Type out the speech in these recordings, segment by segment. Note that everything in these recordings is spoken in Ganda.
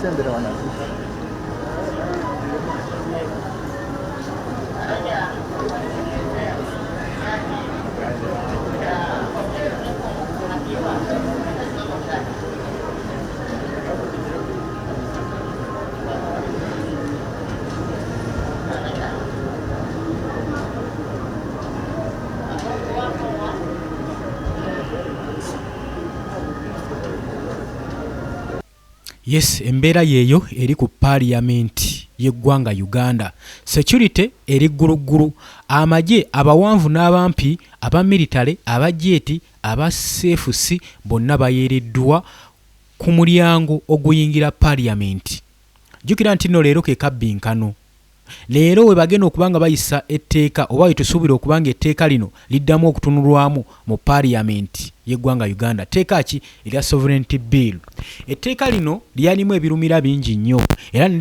sembera wanazi. Yes, embeera yeeyo eri ku parliament y'eggwanga Uganda. Security eri guruguru, amagye abawanvu n'abampi, aba military, aba jeti, aba CFC bonna bayereddwa ku mulyango oguyingira parliament. Jukira nti no leero ke kabbinkano. Leero we bagenda okubanga bayisa etteeka oba wetusuubira okubanga etteeka lino liddamu okutunulwamu mu parliament y'eggwanga Uganda. Tteeka ki? Erya sovereignty bill. Etteeka lino lyalimu ebirumira bingi nnyo era ne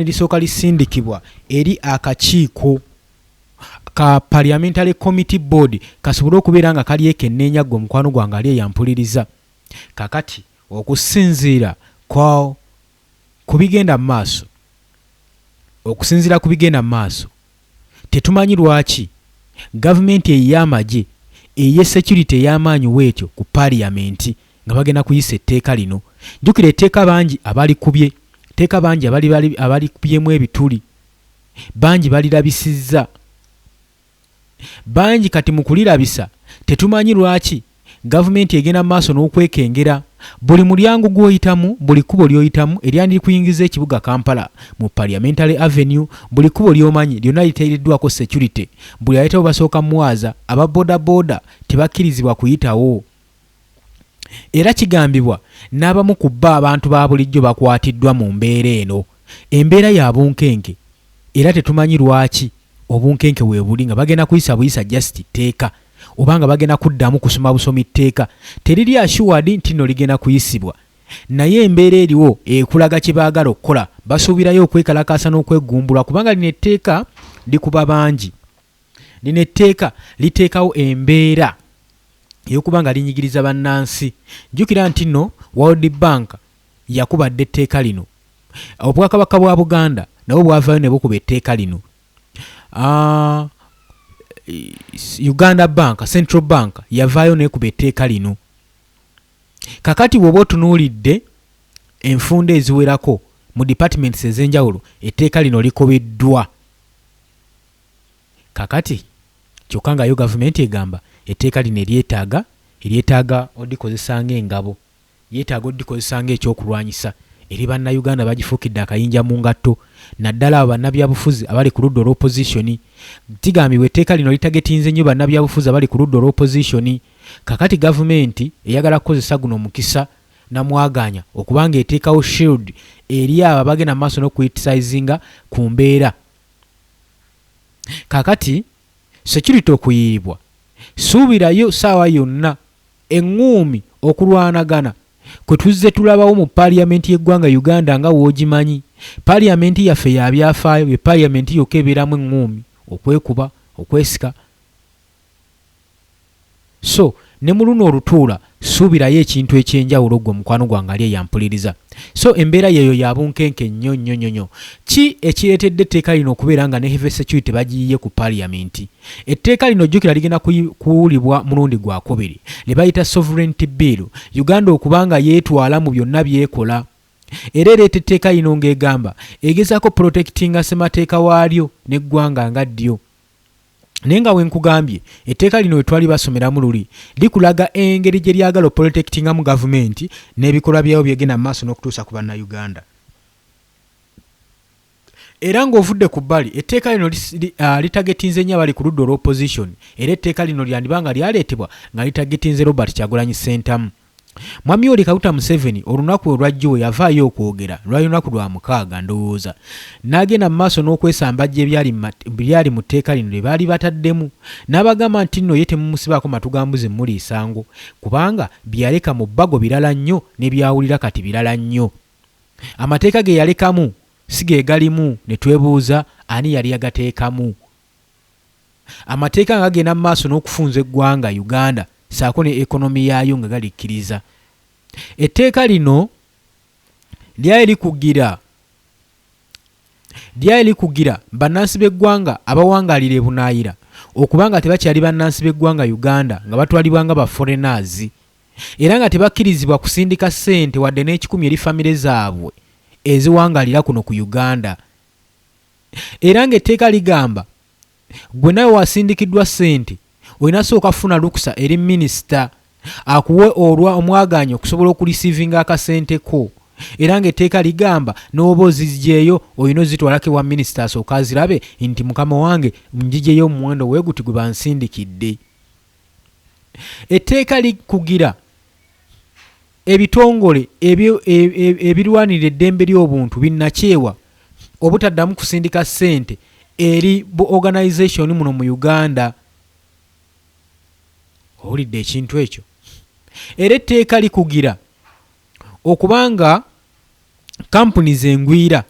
lisooka lisindikibwa eri akakiiko ka parliamentary committee board kasobole okubeera nga kali ekenneenya gwe mukwano gwange ali eyampuliriza. Kakati okusinziira kubigenda maaso, okusinziira kubigenda maaso, tetumanyi lwaki gavumenti ey'amagye ey'esecurity ey'amaanyi weetyo ku parliament nga bagenda kuyisa etteeka lino. Jjukira etteeka bangi abalikubye, etteeka bangi abalikubyemu ebituli, bangi balirabisizza, bangi kati mu kulirabisa tetumanyi lwaki gavumenti egenda maaso n'okwekengera buli mulyango gw'oyitamu, buli kubo ly'oyitamu eryandiri kuyingiza ekibuga Kampala mu Parliamentary Avenue, buli kubo ly'omanyi lyonna liteereddwako security. Buli ayitawo basooka mwaza, aba boda tebakkirizibwa kuyitawo. Era kigambibwa n'abamu ku bba abantu ba bulijjo bakwatiddwa mu mbeera eno, embeera ya bunkenke, era tetumanyi lwaki obunkenke weebuli nga bagenda kuyisa buyisa just tteeka obanga bagenda kuddamu kusoma busomi tteeka. Teriri assured nti no ligenda kuyisibwa, naye embeera eriwo ekulaga kye baagala okukola. Basuubirayo okwekalakaasa n'okwegumbulwa kubanga lino etteeka likuba bangi. Lino etteeka liteekawo embeera ey'okuba nga linyigiriza bannansi. Jjukira nti nno World Bank yakubadde etteeka lino, obwakabaka bwa Buganda nabo bwavaayo ne bukuba etteeka lino. Uganda Bank, Central Bank yavaayo n'ekuba etteeka lino. Kakati bw'oba otunuulidde enfunda eziwerako mu departments ez'enjawulo, etteeka lino likobeddwa. Kakati kyokka nga yo gavumenti egamba etteeka lino eryetaaga odikozesa ng'engabo, yeetaaga odikozesa ng'ekyokulwanyisa eri bannayuganda bagifuukidde akayinja mu ngatto, naddala abo bannabyabufuzi abali ku ludda olw'opposition. Tigambibwa etteeka lino litagetinze nnyo bannabyabufuzi abali ku ludda olw'opposition. Kakati gavumenti eyagala kukozesa guno omukisa namwaganya okubanga eteekawo shield eri abo abagenda maaso n'okuyitisizinga ku mbeera. Kakati security okuyiibwa, suubirayo saawa yonna eŋŋuumi okulwanagana kwe tuzze tulabawo mu parliament y'eggwanga Uganda nga woogimanyi. Parliament yaffe ya byafaayo, ye parliament yokka ebeeramu eŋŋuumi, okwekuba, okwesika. So ne mu luno olutuula suubirayo ekintu ekyenjawulo gwe mukwano gwange ali eyampuliriza. So embeera yeeyo ya bunkenke nnyo. Ki ekireetedde etteeka lino okubeera nga ne heavy security bagiyiye ku parliament? Etteeka lino jjukira ligenda kuwulibwa mulundi gwakubiri, lye bayita sovereignty bill. Uganda okubanga yeetwala mu byonna byekola, era ereeta etteeka lino ng'egamba egezaako protectinga ssemateeka waalyo n'eggwanga nga ddyo. Naye nga wenkugambye etteeka lino wetwali basomeramu luli likulaga engeri gye lyagala protectinga mu gavumenti n'ebikolwa byayo byegenda maaso n'okutuusa ku bannayuganda. Era ng'ovudde ku bbali etteeka lino litagetinze nnyo abali ku ludda olw'opposition, era etteeka lino lyandibanga lyaleetebwa nga litagetinze Robert Kyagulanyi Ssentamu. Mwami Yoweri Kaguta Museveni olunaku olwajjo we yavaayo okwogera lwali lunaku lwa 6 ndowooza, n'agenda mu maaso n'okwesambajja ebyali mu tteeka lino lye baali bataddemu, n'abagamba nti nno ye temumusibaako matugambuze muli isango kubanga byaleka mu bbago birala nnyo ne byawulira kati birala nnyo. Amateeka ge yalekamu si ge galimu, ne twebuuza ani yali yagateekamu. Amateeka nga gagenda mu maaso n'okufunza eggwanga Uganda saako ne ekonomi yaayo nga galikkiriza. etteeka lino lyali likugira bannansi b'eggwanga abawangaalira ebunaayira okubanga tebakyali bannansi b'eggwanga Uganda nga batwalibwa nga ba foreigners era nga tebakkirizibwa kusindika ssente wadde n'ekikumi eri famire zaabwe eziwangaalira kuno ku Uganda. Era ng'etteeka ligamba gwe nawe wasindikiddwa ssente olina sooka kufuna lukusa eri minisita akuwe omwagaanya okusobola okulisiivinga akasente ko. Era ng'etteeka ligamba n'oba ozigyeyo olina ozitwalako ewa minisita asooka azirabe nti mukama wange njigyeyo omuwendo weeguti gwe bansindikidde. Etteeka likugira ebitongole ebirwanirira eddembe ly'obuntu binnakyewa obutaddamu kusindika ssente eri organization muno mu Uganda. Owulidde ekintu ekyo? Era etteeka likugira okubanga kampuni zengwira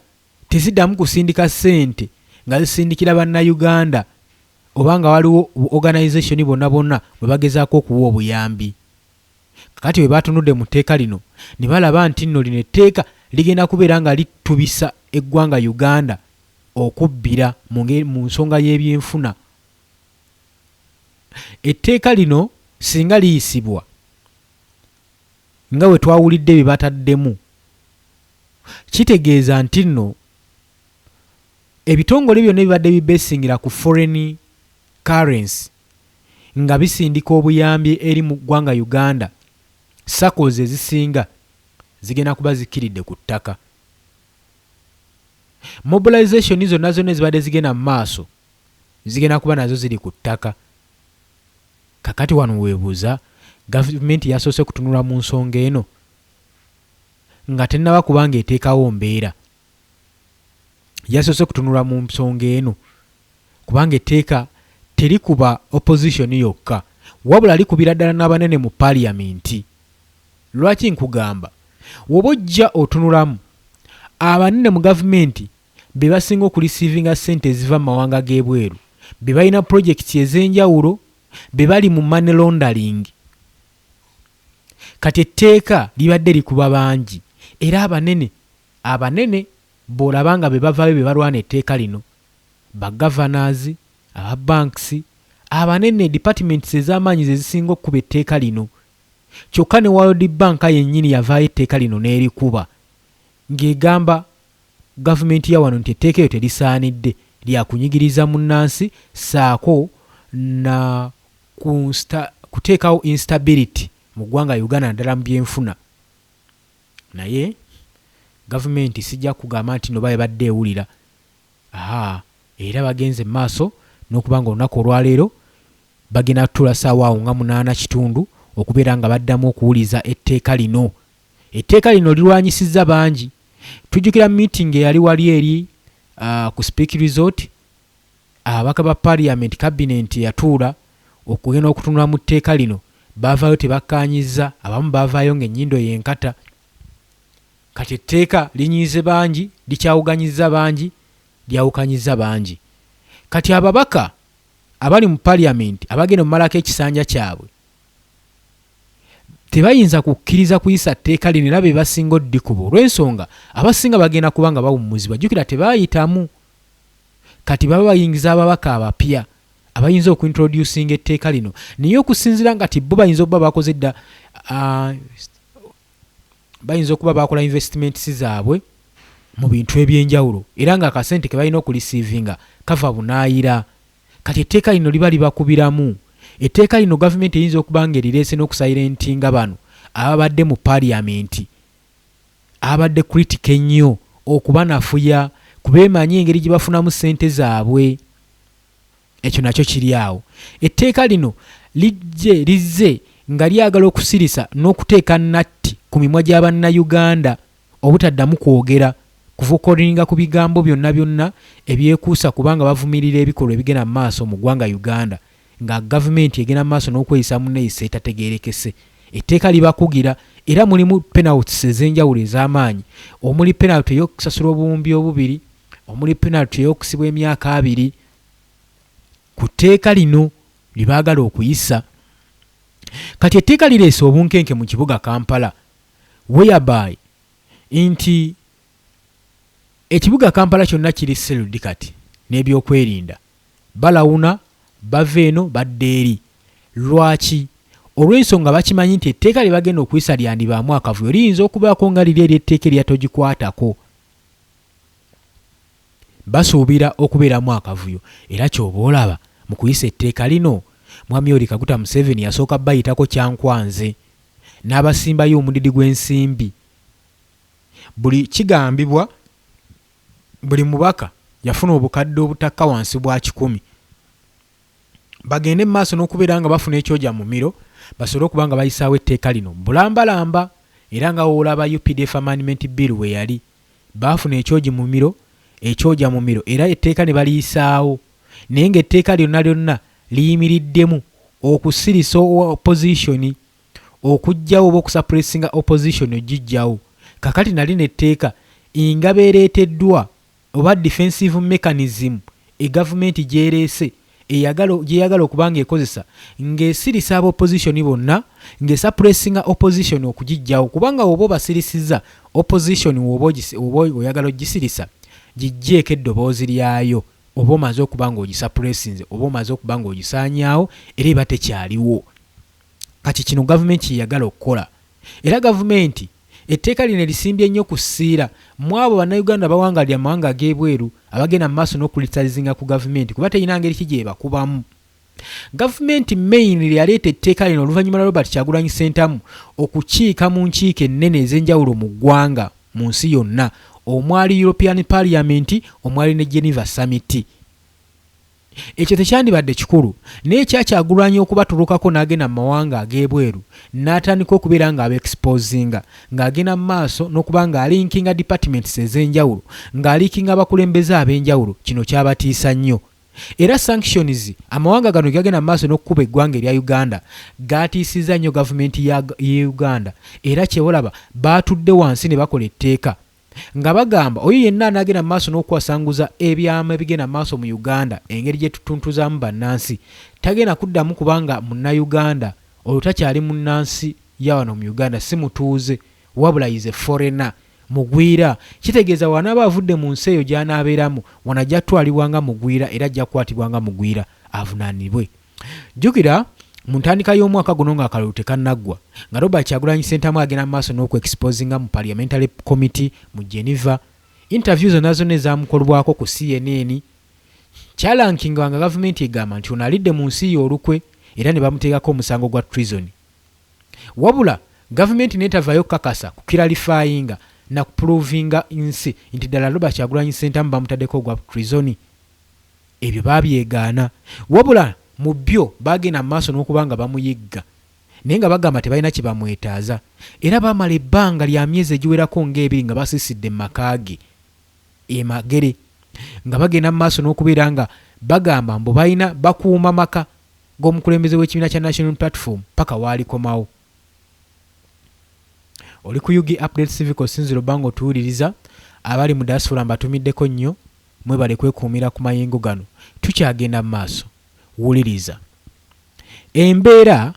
teziddamu kusindika ssente nga zisindikira bannayuganda obanga waliwo organization bonna bwe bagezaako okuwa obuyambi. Kakati bwe batunudde mu tteeka lino ne balaba nti nno lino etteeka ligenda kubeera nga litubisa eggwanga Uganda okubbira mu nsonga y'ebyenfuna. Etteeka lino singa liyisibwa nga we twawulidde bye bataddemu, kitegeeza nti nno ebitongole byonna bibadde bibesingira ku foreign currency nga bisindika obuyambi eri mu ggwanga Uganda, SACCOs ezisinga zigenda kuba zikiridde ku ttaka. Mobilization zonna ezibadde zigenda mu maaso zigenda kuba nazo ziri ku ttaka. Kakati wano weebuuza gavumenti yasoose kutunula mu nsonga eno nga tennaba kubanga eteekawo mbeera. Yasoose kutunula mu nsonga eno kubanga etteeka terikuba opposition yokka wabula likubira ddala n'abanene mu parliament. Lwaki nkugamba? Woba ojja otunulamu abanene mu gavumenti be basinga okulisiivinga ssente eziva mu mawanga g'ebweru, be balina projekiti ez'enjawulo, be bali mu money laundering. Kati etteeka libadde likuba bangi era abanene bw'olabanga be bavaayo be balwana etteeka lino, ba governors, aba banks, abanene departments ez'amaanyi ze zisinga okuba etteeka lino. Kyokka ne World Bank yennyini yavaayo etteeka lino n'erikuba ng'egamba gavumenti ya wano nti etteeka eyo terisaanidde lyakunyigiriza munnansi saako na kuteekawo instability mu ggwanga Uganda naddala mu byenfuna. Naye gavumenti sijja kugamba nti no baye badde ewulira. Era bagenze maaso n'okuba nga olunaku olwaleero bagenda kutula ssaawa awo nga 8:30 okubeera nga baddamu okuwuliza etteeka lino. Etteeka lino lirwanyisizza bangi. Tujjukira meeting eyali wali eri ku Speak Resort, ababaka ba Parliament Cabinet yatuula okugenda okutunula mu tteeka lino, baavaayo tebakkaanyizza, abamu baavaayo ng'ennyindo yenkata. Kati etteeka linyiize bangi, likyawuganyizza bangi, lyawukanyizza bangi. Kati ababaka abali mu Parliament abagenda omumalako ekisanja kyabwe tebayinza kukkiriza kuyisa tteeka lino era be basinga oddikubo olw'ensonga abasinga bagenda kuba nga bawummuzibwa. Jjukira tebaayitamu. Kati baba bayingiza ababaka abapya abayinza okuintroducinga etteeka lino naye okusinziira nga ti bo bayinza okuba bakoze dda bayinza okuba bakola investments zaabwe mu bintu ebyenjawulo era nga akasente ke balina okulisiivinga kava bunaayira. Kati etteeka lino liba libakubiramu. Etteeka lino gavumenti eyinza okuba nga erireese n'okusayirentinga bano ababadde mu Parliament abadde critic ennyo okubanafuya kubeemanyi engeri gye bafunamu ssente zaabwe. Ekyo nakyo kiri awo. Etteeka lino lizze nga lyagala okusirisa n'okuteeka natti ku mimwa gy'Abannayuganda obutaddamu kwogera kuvukolinga ku bigambo byonna ebyekuusa kubanga bavumirira ebikolwa ebigenda mu maaso mu ggwanga Uganda nga gavumenti egenda mu maaso n'okweyisa munneeyisa etategeerekese. Etteeka libakugira era mulimu penalties ez'enjawulo ez'amaanyi. Omuli penalty ey'okusasula obuwumbi 2, omuli penalty ey'okusibwa emyaka 2 ku tteeka lino libaagala okuyisa. Kati etteeka lireese obunkenke mu kibuga Kampala whereby nti ekibuga Kampala kyonna kiri sealed kati n'ebyokwerinda balawuna bava eno badde eri. Lwaki? Olw'ensonga bakimanyi nti etteeka lye bagenda okuyisa lyandibaamu akavuyo liyinza okubaako nga liri ery'etteeka eryatogikwatako. Basuubira okubeeramu akavuyo era ky'oba olaba mu kuyisa etteeka lino Mwami Yoweri Kaguta Museveni yasooka bayitako kyankwanze n'abasimbayo omudidi gw'ensimbi. Buli kigambibwa buli mubaka yafuna obukadde obutakka wansi bwa 10 bagende maaso n'okubeera nga bafuna ekyoja mu miro basobole okuba nga bayisaawo etteeka lino bulambalamba. Era nga woolaba UPDF Amendment Bill we yali baafuna ekyoja mu miro era etteeka ne baliyisaawo. Naye ng'etteeka lyonna liyimiriddemu okusirisa opposition, okuggyawo oba okusuppressinga opposition ogijjawo. Kakati nali netteeka ingabo ereeteddwa oba defensive mechanism gavumenti gyereese gyeyagala okuba nga ekozesa ng'esirisa opposition bonna ng'esuppressinga opposition okugijjawo. Kubanga oba obasirisizza opposition oba oyagala ogisirisa gijjeeko eddoboozi lyayo oba omaze okuba nga ogisuppressinze oba omaze okuba nga ogisaanyaawo era eba tekyaliwo. Kati kino gavumenti kyeyagala okukola. Era gavumenti etteeka lino lisimbye nnyo ku ssiira mu abo bannayuganda bawangalira amawanga ag'ebweru abagenda mu maaso n'okulitalizinga ku gavumenti kuba terina ngeri ki gye bakubamu. Gavumenti mainly yaleeta etteeka lino oluvannyuma lwa Robert Kyagulanyi Ssentamu okukiika mu nkiiko ennene ez'enjawulo mu ggwanga mu nsi yonna, omwali European Parliament, omwali ne Geneva Summit. Ekyo tekyandibadde kikulu naye Kyagulanyi okubatulukako n'agenda mu mawanga ag'ebweru n'atandika okubeera nga aba-exposinga ng'agenda mu maaso n'okuba nga alinkinga departments ez'enjawulo ng'alinkinga abakulembeze ab'enjawulo. Kino kyabatiisa nnyo. Era sanctions amawanga gano gagenda mu maaso n'okukuba eggwanga erya Uganda gaatiisizza nnyo gavumenti ya Uganda. Era kyewolaba baatudde wansi ne bakola etteeka nga bagamba oyo yenna anagenda mu maaso n'okwasanguza ebyama ebigenda mu maaso mu Uganda engeri gye tutuntuzaamu bannansi tagenda kuddamu kubanga munnayuganda oyo takyali munnansi ya wano mu Uganda, si mutuuze wabula is a foreigner mugwira. Kitegeeza wanaaba avudde mu nsi eyo gy'anaabeeramu wanajja twalibwanga mugwira era ajja kukwatibwanga mugwira avunaanibwe. Jjukira mu ntandika y'omwaka guno ng'akalulu tekannaggwa nga Robert Kyagulanyi Ssentamu agenda mu maaso n'oku-exposinga mu Parliamentary Committee mu Geneva. Interview zonna ezaamukolwako ku CNN kyalankingwa nga gavumenti egamba nti ono alidde mu nsi ye olukwe era ne bamuteekako omusango gwa treason. Wabula gavumenti neetavaayo kukakasa ku clarifyinga na kuprovinga nsi nti ddala Robert Kyagulanyi Ssentamu bamutaddeko gwa treason. Ebyo baabyegaana. Wabula mu byo bagenda mu maaso n'okuba nga bamuyigga naye nga bagamba tebalina kye bamwetaaza era baamala ebbanga lya myezi egiwerako ng'ebiri nga basiisidde mu maka ge emagere nga bagenda mu maaso n'okubeera nga bagamba mbu balina bakuuma maka g'omukulembeze w'ekibiina kya National Platform paka waalikomawo. Oli ku UG Update Civic osinzira obbanga otuwuliriza. Abali mu diaspora mbatumiddeko nnyo mwebale kwekuumira ku mayengo gano tukyagenda mu maaso. Wuliriza embeera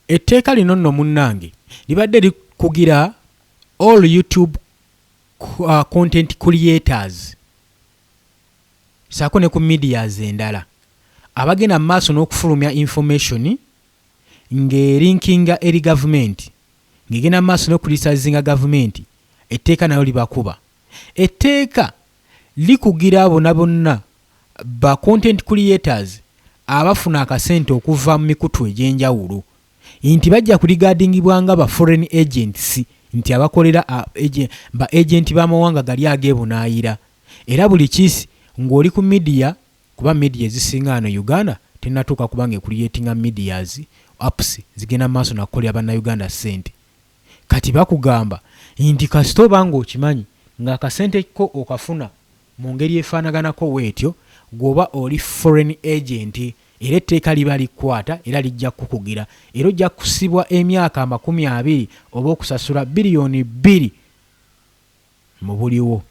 etteeka lino nno munnange libadde likugira all YouTube content creators saako ne ku medias endala abagenda mu maaso n'okufulumya information ng'erinkinga eri gavumenti ng'egenda mu maaso n'okulisalizinga gavumenti. Etteeka nayo libakuba. Etteeka likugira abona bonna ba content creators abafuna akasente okuva mu mikutu egy'enjawulo nti bajja kuligadingibwanga ba foreign agents nti abakolera ba agent b'amawanga gali ageebunaayira. Era buli kisi ng'oli ku media kuba media ezisinga hano Uganda tennatuuka kubanga ecreatinga medias apps zigenda mu maaso nakukolera bannayuganda ssente. Kati bakugamba nti kasita oba ng'okimanyi ng'akasente ko okafuna mu ngeri efaanaganako weetyo gwoba oli foreign agent era etteeka liba likwata era lijja kukugira era ojja kusibwa emyaka 20 oba okusasula biliyoni 2 mu buliwo.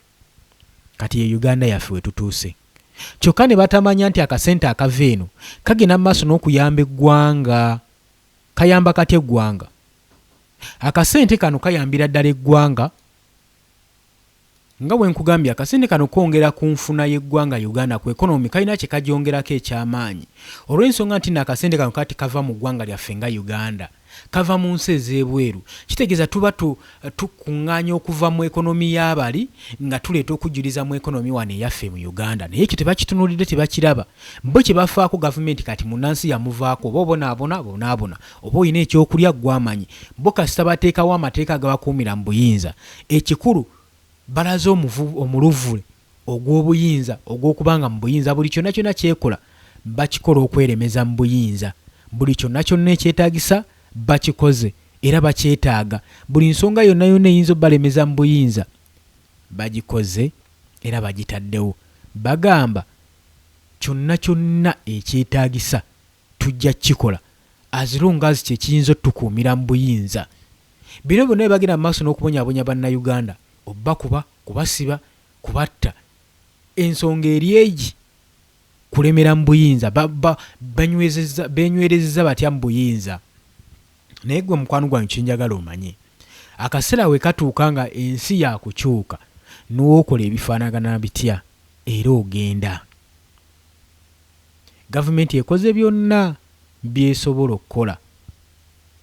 Kati ye Uganda yaffe we tutuuse. Kyokka ne batamanya nti akasente akava eno kagenda mu maaso n'okuyamba eggwanga. kayamba katya eggwanga. Akasente kano kayambira ddala eggwanga nga bwe nkugambye, akasente kano kongera ku nfuna y'eggwanga Uganda ku ekonomi, kalina kye kagyongerako ekyamaanyi olw'ensonga nti akasente kano kati kava mu ggwanga lyaffe nga Uganda, kava mu nsi ez'ebweru. Kitegeeza tuba tukuŋŋaanya okuva mu ekonomi y'abali nga tuleeta okujjuliza mu ekonomi wano eyaffe mu Uganda. Naye ekyo tebakitunuulidde, tebakiraba. Bo kye bafaako gavumenti kati munnansi yamuvaako, oba bonaabona oba olina ekyokulya gw'amanyi. Bo kasita bateekawo amateeka agabakuumira mu buyinza. Ekikulu balaze omuluvule ogw'obuyinza ogw'okubanga mu buyinza buli kyonna kyonna kyekola bakikola okweremeza mu buyinza. Buli kyonna kyonna ekyetaagisa bakikoze era bakyetaaga. Buli nsonga yonna eyinza obalemeza mu buyinza bagikoze era bagitaddewo. Bagamba kyonna kyonna ekyetaagisa tujja kukikola as long as kye kiyinza otukuumira mu buyinza. Bino byonna bagenda mu maaso n'okubonyaabonya bannayuganda, obakuba, kubasiba, kubatta. Ensonga eri egi kulemera mu buyinza, benywerezza batya mu buyinza. Naye gwe mukwano gwange kyenjagala omanye, akaseera we katuuka nga ensi yakukyuka n'okola ebifaanagana bitya era ogenda. Gavumenti ekoze byonna byesobola okukola,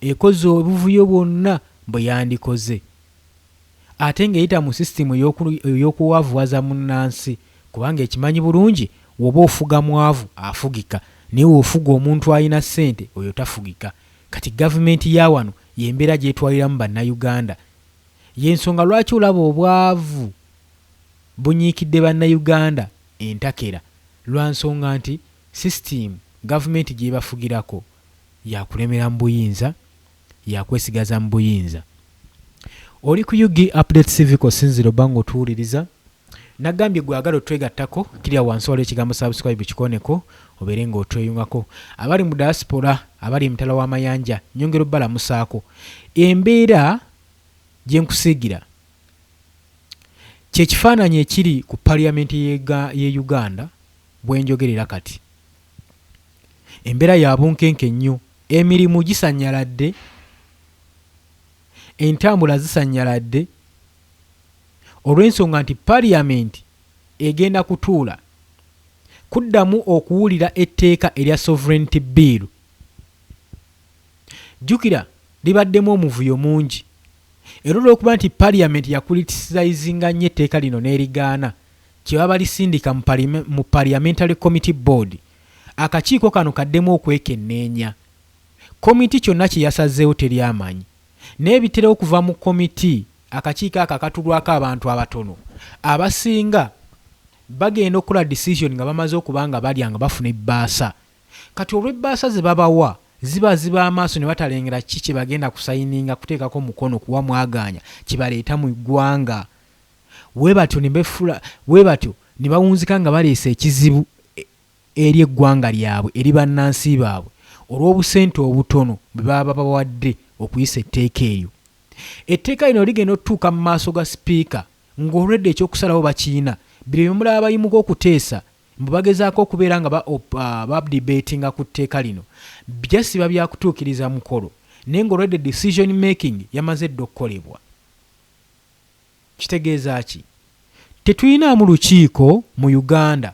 ekoze obuvuyo bwonna bwe yandikoze, ate ng'eyita mu sisitimu ey'okuwavuwaza munnansi, kubanga ekimanyi bulungi woba ofuga mwavu afugika, naye wofuga omuntu alina ssente oyo tafugika. Kati gavumenti ya wano yembeera gyetwaliramu bannayuganda. Y'ensonga lwaki olaba obwavu bunyiikidde bannayuganda entakera, lwa nsonga nti sisitimu gavumenti gyebafugirako yakulemera mu buyinza, yakwesigaza mu buyinza. Oli ku UG Update TV kosinziro bango tuwuliriza. Nagambye gwagala otwegattako, kirya wansi waliwo ekigambo subscribe kikoneko obeere ng'otweyungako. Abali mu diaspora, abali mutala w'amayanja, nyongera obbalamusaako. Embeera gye nkusiigira kye kifaananyi ekiri ku paliyamenti y'e Uganda bwe njogerera kati. Embeera ya bunkenke nnyo, emirimu gisanyaladde, entambula zisanyaladde, olw'ensonga nti paliyamenti egenda kutuula kuddamu okuwulira etteeka erya sovereignty bill. Jjukira libaddemu omuvuyo mungi, era olw'okuba nti paliyamenti yakulitisizayizinga nnyo etteeka lino n'erigaana, kye baba lisindika mu parliamentary committee board, akakiiko kano kaddemu okwekenneenya. Komiti kyonna kye yasazeewo teryamanyi, naye bitera okuva mu komiti akakiiko ako akatulwako abantu abatono. Abasinga bagenda okukola decision nga bamaze okuba nga balya nga bafuna ebbaasa. Kati olw'ebbaasa ze babawa ziba amaaso ne batalengera ki kye bagenda kusayininga kuteekako mukono kuwa mwaganya kibaleeta mu ggwanga. Bwe batyo ne bawunzika nga baleese ekizibu eri eggwanga lyabwe, eri bannansi baabwe, olw'obusente obutono bwe baba bawadde okuyisa etteeka eryo. Etteeka lino ligenda otutuuka mu maaso ga sipiika ng'olwedde ekyokusalawo bakiina. Bino bye mulaba bayimuka okuteesa mbu bagezaako okubeera nga badibeetinga ku tteeka lino, byasiba byakutuukiriza mukolo, naye ng'olwedde decision making yamaze dda okukolebwa. Kitegeeza ki? Tetuyinaamu lukiiko mu Uganda.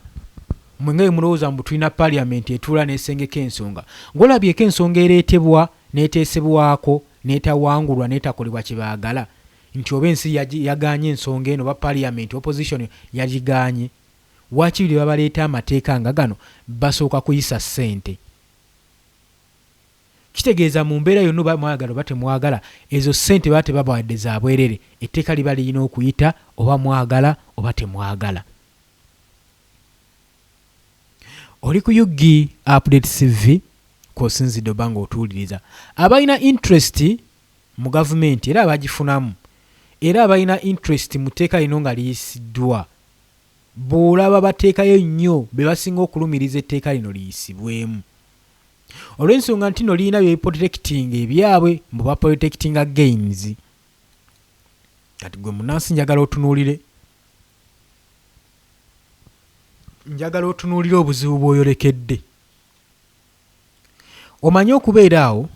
Mwenga mulowooza mbu tulina paliyamenti etuula n'esengeka ensonga. Ng'olabyeko ensonga ereetebwa n'eteesebwako n'etawangulwa n'etakolebwa kye baagala, nti oba ensi yagaanye ensonga eno oba paliyamenti opposition yagigaanye, waakiri baba baleeta amateeka nga gano basooka kuyisa ssente. Kitegeeza mu mbeera yonna oba mwagala oba temwagala, ezo ssente baba tebabawadde za bwerere, etteeka liba lirina okuyita oba mwagala oba temwagala. Oli ku UG Update TV kosinzidde obanga otuwuliriza. Abalina interest mu gavumenti era abagifunamu, era abalina interest mu tteeka lino nga liyisiddwa, bw'olaba bateekayo nnyo be basinga okulumiriza etteeka lino liyisibwemu. Olw'ensonga nti no lirina bye protecting ebyabwe mbu ba protecting gains. Kati gwe munnansi njagala otunuulire obuzibu bw'oyolekedde. Omanye okubeera awo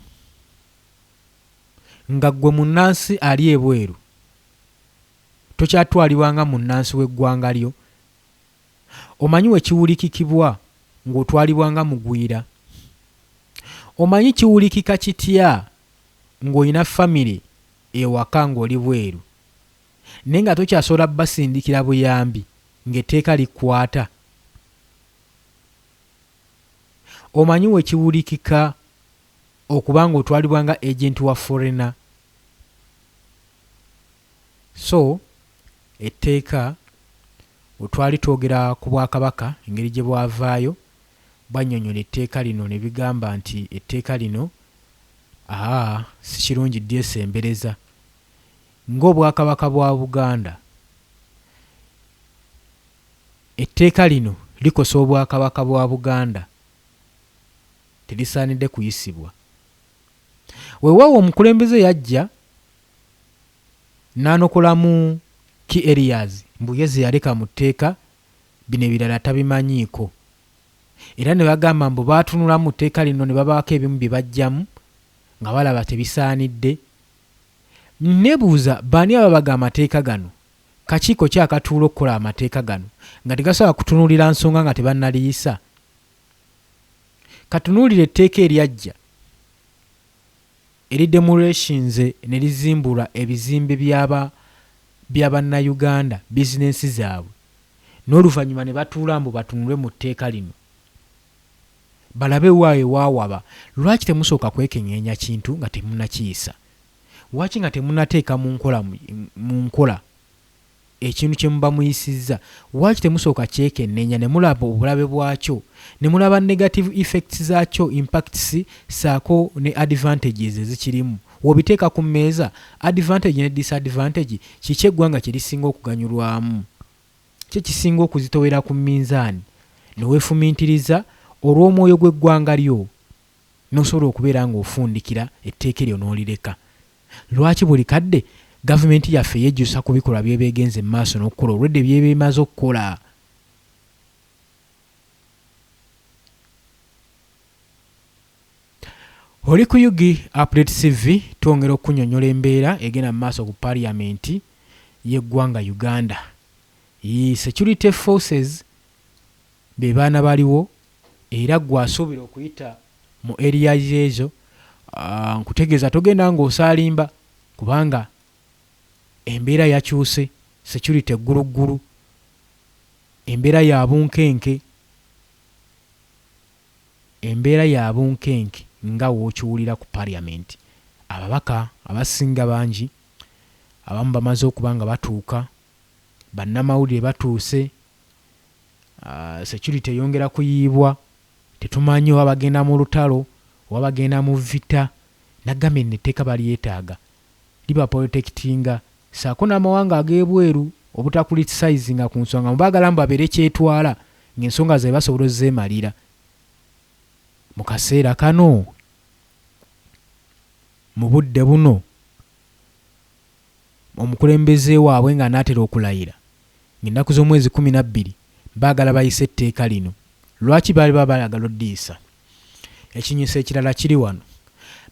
nga gwe munnansi ali ebweru tokyatwalibwanga munnansi w'eggwanga lyo. Omanyi we kiwulikikibwa ng'otwalibwanga mugwira. Omanyi kiwulikika kitya ng'olina famire ewaka ng'oli bweru naye nga tokyasobola basindikira buyambi ng'etteeka likwata. Omanyi we kiwulikika okuba ng'otwalibwanga agent wa foreigner. So etteeka otwali twogera ku Bwakabaka engeri gye bwavaayo bannyonnyola etteeka lino ne bigamba nti etteeka lino si kirungi lyesembereza ng'Obwakabaka bwa Buganda. Etteeka lino likosa Obwakabaka bwa Buganda, terisaanidde kuyisibwa. Weewaawo omukulembeze yajja n'anokolamu key areas mbuyezi yaleka mu tteeka bino ebirala tabimanyiiko, era ne bagamba mbu baatunula mu tteeka lino ne babaako ebimu bye bajjamu nga balaba tebisaanidde. Nebuuza baani ababaga amateeka gano, kakiiko ki akatuula okukola amateeka gano nga tegasobola kutunuulira nsonga nga tebannaliyisa? Katunuulira etteeka eryajja eri demolitions ne lizimbula ebizimbe by'Abannayuganda bizinensi zaabwe, n'oluvannyuma ne batuula mbu batunulwe mu tteeka lino balabe waawe waawaba. Lwaki temusooka kwekenneenya kintu nga temunnakiyisa? Lwaki nga temunnateeka mu nkola ekintu kye muba muyisizza? Lwaki temusooka kyekenneenya ne mulaba obulabe bwakyo, ne mulaba negative effects zaakyo, impacts saako ne advantages ezikirimu? Wobiteeka ku mmeeza advantage ne disadvantage, kiki eggwanga kye lisinga okuganyulwamu? Kye kisinga okuzitowera ku minzaani ne weefumintiriza olw'omwoyo gw'eggwanga lyo n'osobola okubeera ng'ofundikira etteeka eryo n'olireka? Lwaki buli kadde gavumenti yaffe yejjusa ku bikolwa by'ebeegenze mu maaso n'okukola olwedde by'ebimaze okukola? Oli ku Yugi Update TV, twongera okunnyonnyola embeera egenda mu maaso ku paaliyamenti y'eggwanga Uganda. Security forces be baana baliwo, era gwe asuubira okuyita mu area ezo nkutegeeza togenda ng'osaalimba kubanga embeera yakyuse, security egguluggulu, embeera ya bunkenke, embeera ya bunkenke nga w'okiwulira ku paaliyamenti. Ababaka abasinga bangi abamu bamaze okuba nga batuuka, bannamawulire batuuse, security eyongera kuyiibwa, tetumanyi oba bagenda mu lutalo oba bagenda mu vita. Nagambye nno etteeka balyetaaga liba protectinga, saako n'amawanga ag'ebweru obutakulitisayizinga ku nsonga mubaagala mbu babeere kyetwala ng'ensonga ze basobola ozzeemalira. Mu kaseera kano, mu budde buno, omukulembeze waabwe nga n'atera okulayira ng'ennaku z'omwezi 12 baagala bayise etteeka lino. Lwaki baali bayagala oddiisa? Ekinyuso ekirala kiri wano.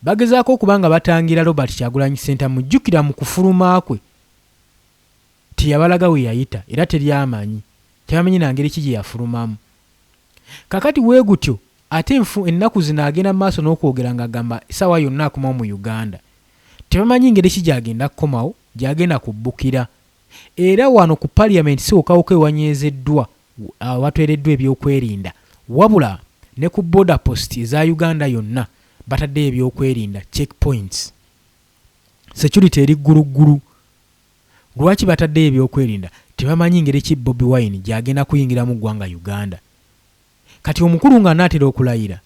Bagezaako okuba nga batangira Robert Kyagulanyi Ssentamu. Mujjukira mu kufuluma kwe teyabalaga we yayita era teryamanyi, tebamanyi na ngeri ki gye yafulumamu. Kakati bwe gutyo ate ennaku zino agenda mu maaso n'okwogera ng'agamba essaawa yonna akomawo mu Uganda. Tebamanyi ngeri ki gy'agenda kukomawo, gy'agenda kubbukira. Era wano ku paaliyamenti si wokawuka ewanyeezeddwa watwereddwa ebyokwerinda, wabula ne ku border post eza Uganda yonna batadde ebyokwerinda, checkpoints. Security eri gguluggulu. Lwaki batadde ebyokwerinda? Tebamanyi ngeri ki Bobi Wine gy'agenda kuyingira mu ggwanga Uganda. Kati omukulu nga anaatera okulayira,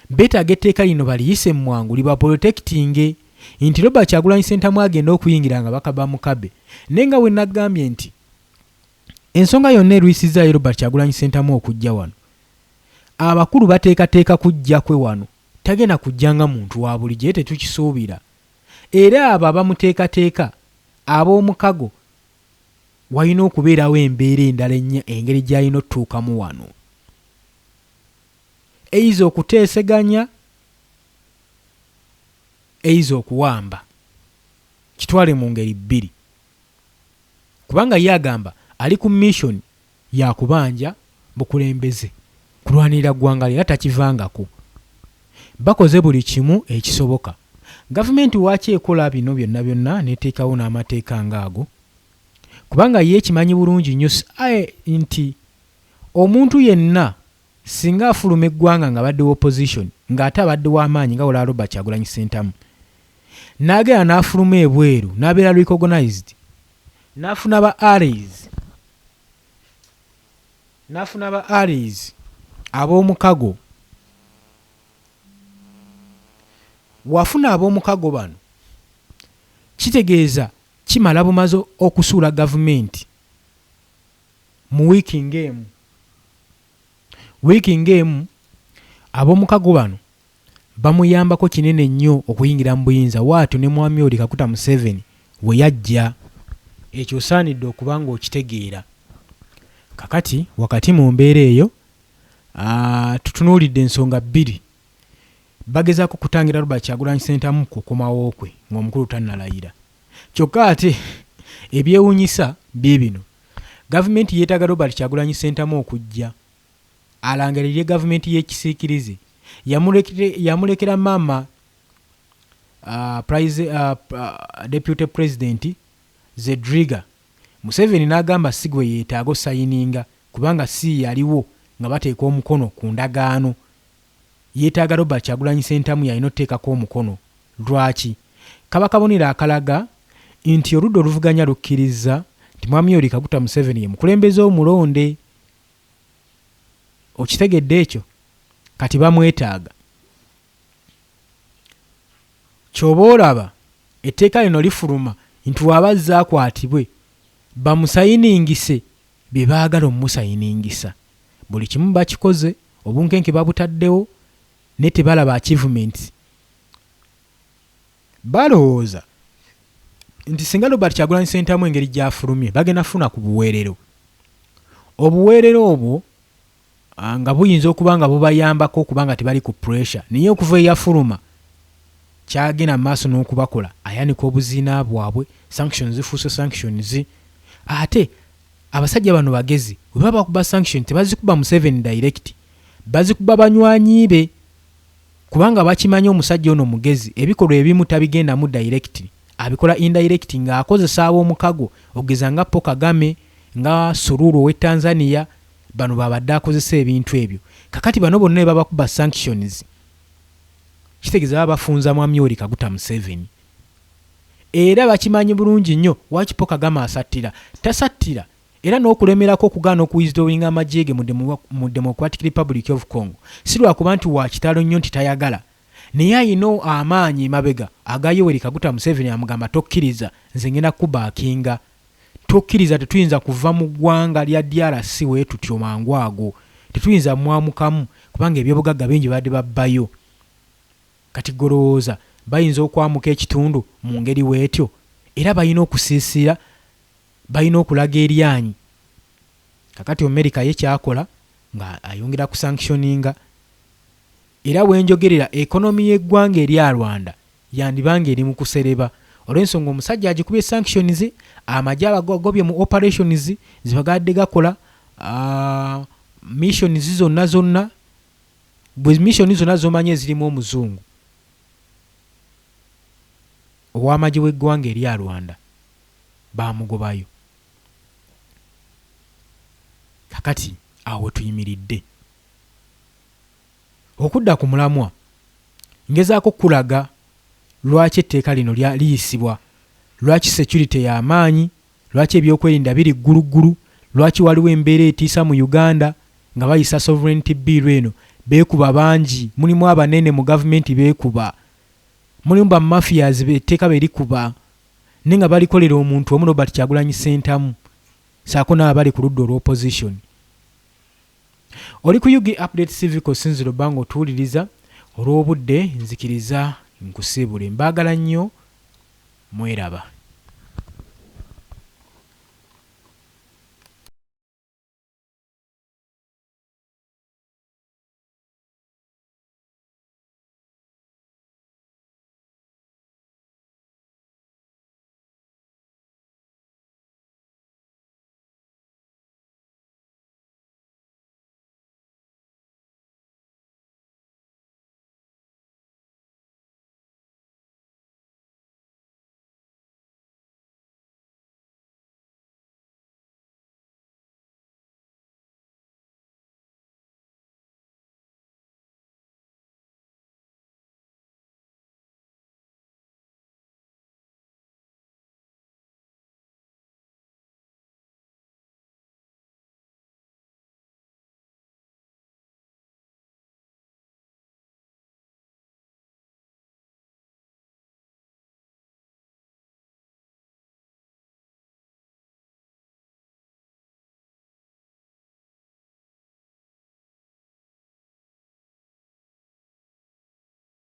beetaaga etteeka lino baliyise mu mwangu liba protecting nti Robert Kyagulanyi Ssentamu agenda okuyingira nga bakaba mukabe. Naye nga we nagambye nti ensonga yonna erwisizaayo Robert Kyagulanyi Ssentamu okujja wano, abakulu bateekateeka kujja kwe wano, tagenda kujja nga muntu wa bulijjo, tetukisuubira. Era abo abamuteekateeka ab'omukago walina okubeerawo embeera endala engeri gy'alina otutuukamu wano, eiza okuteeseganya, eiza okuwamba. kitwale mu ngeri bbiri, kubanga ye agamba ali ku mission ya kubanja bukulembeze kulwanirira ggwanga lye, era takivangako. Bakoze buli kimu ekisoboka. Gavumenti waaki ekola bino byonna byonna n'eteekawo n'amateeka ng'ago? Kubanga ye kimanyi bulungi nnyo nti omuntu yenna singa afuluma eggwanga nga badde opposition ng'ate abadde w'amaanyi nga Olaa Robert Kyagulanyi Ssentamu n'agenda n'afuluma ebweru n'abeera recognized n'afuna ba allies ab'omukago. Wafuna ab'omukago bano kitegeeza kimala bumaze okusuula gavumenti mu wiiki ng'emu. Wiiki ng'emu ab'omukago bano bamuyambako kinene nnyo okuyingira mu buyinza. Waatyo ne Mwami Yoweri Kaguta Museveni we yajja. Ekyo osaanidde okuba ng'okitegeera. Kakati wakati mu mbeera eyo tutunuulidde ensonga bbiri. Bagezaako kutangira Robert Kyagulanyi Ssentamu ku kukomawo kwe ng'omukulu tannalayira. Kyokka ate ebyewuunyisa bino. Gavumenti yeetaaga Robert Kyagulanyi Ssentamu okujja alangalirire gavumenti y'ekisiikirize. Yamulekera maama Deputy President Zedriga. Museveni n'agamba si gwe yeetaaga osayininga kubanga si yaliwo nga bateeka omukono ku ndagaano. Yeetaaga Robert Kyagulanyi Ssentamu yalina oteekako omukono. Lwaki? Kaba kabonero akalaga nti oludda oluvuganya lukkiriza nti Mwami Yoweri Kaguta Museveni ye mukulembeze omulonde. Okitegedde ekyo? Kati bamwetaaga. Ky'oba olaba etteeka lino lifuluma nti wabazza akwatibwe bamusayiningise bye baagala omusayiningisa. Buli kimu bakikoze, obunkenke babutaddewo ne tebalaba achievement. Balowooza nti singa Robert Kyagulanyi Ssentamu engeri gy'afulumye bagenda funa ku buweerero. Obuweerero obwo nga buyinza okuba nga bubayambako kubanga tebali ku pressure. Naye okuva eyafuluma kyagenda maaso n'okubakola ayanika obuziina bwabwe. Sanctions zifuuse sanctions. Ate abasajja bano bagezi bwe baba bakuba sanction tebazikuba Museveni direct, bazikuba banywanyi be kubanga bakimanyi omusajja ono mugezi. Ebikolwa ebimu tabigenda mu direct, abikola indirect ng'akozesa ab'omukago ogeza nga Paul Kagame nga Sululu ow'e Tanzania. Bano babadde akozesa ebintu ebyo. Kakati bano bonna ne babakuba sanctions. Kitegeeza baba bafunza Mwami Yoweri Kaguta Museveni. Era bakimanyi bulungi nnyo waki Paul Kagame asattira. Tasattira era n'okulemerako okugaana okuwizidowinga amagye ge mu Democratic Republic of Congo si lwakuba nti wa kitalo nnyo nti tayagala, naye ayina amaanyi mabega aga Yoweri Kaguta Museveni amugamba tokkiriza nze ngenda kubaakinga, tokkiriza tetuyinza kuva mu ggwanga lya DRC we tutyo mangu ago, tetuyinza mwamukamu kubanga ebyobugagga bingi badde babbayo. Kati golowooza bayinza okwamuka ekitundu mu ngeri weetyo, era bayina okusiisira, bayina okulaga eryanyi. Kakati America ye kyakola nga ayongera ku sanctioninga. Era wenjogerera ekonomi y'eggwanga erya Rwanda yandibanga eri mu kusereba olw'ensonga omusajja agikubye sanctions, amagye agagobye mu operations zibagadde gakola missions zonna bwe missions zonna zomanye ezirimu omuzungu ow'amagye w'eggwanga erya Rwanda bamugobayo. Kakati awo tuyimiridde okudda ku mulamwa ngezaako kulaga lwaki etteeka lino liyisibwa, lwaki security y'amaanyi, lwaki ebyokwerinda biri gguluggulu, lwaki waliwo embeera etiisa mu Uganda nga bayisa sovereignty bill eno. Beekuba bangi, mulimu abanene mu gavumenti beekuba, mulimu ba mafias etteeka berikuba naye nga balikolera omuntu omu Robert Kyagulanyi Ssentamu saako n'abali ku ludda olw'opposition. Oli ku UG Update Civic osinzira obbanga otuwuliriza. Olw'obudde nzikiriza nkusiibule, mbaagala nnyo, mweraba.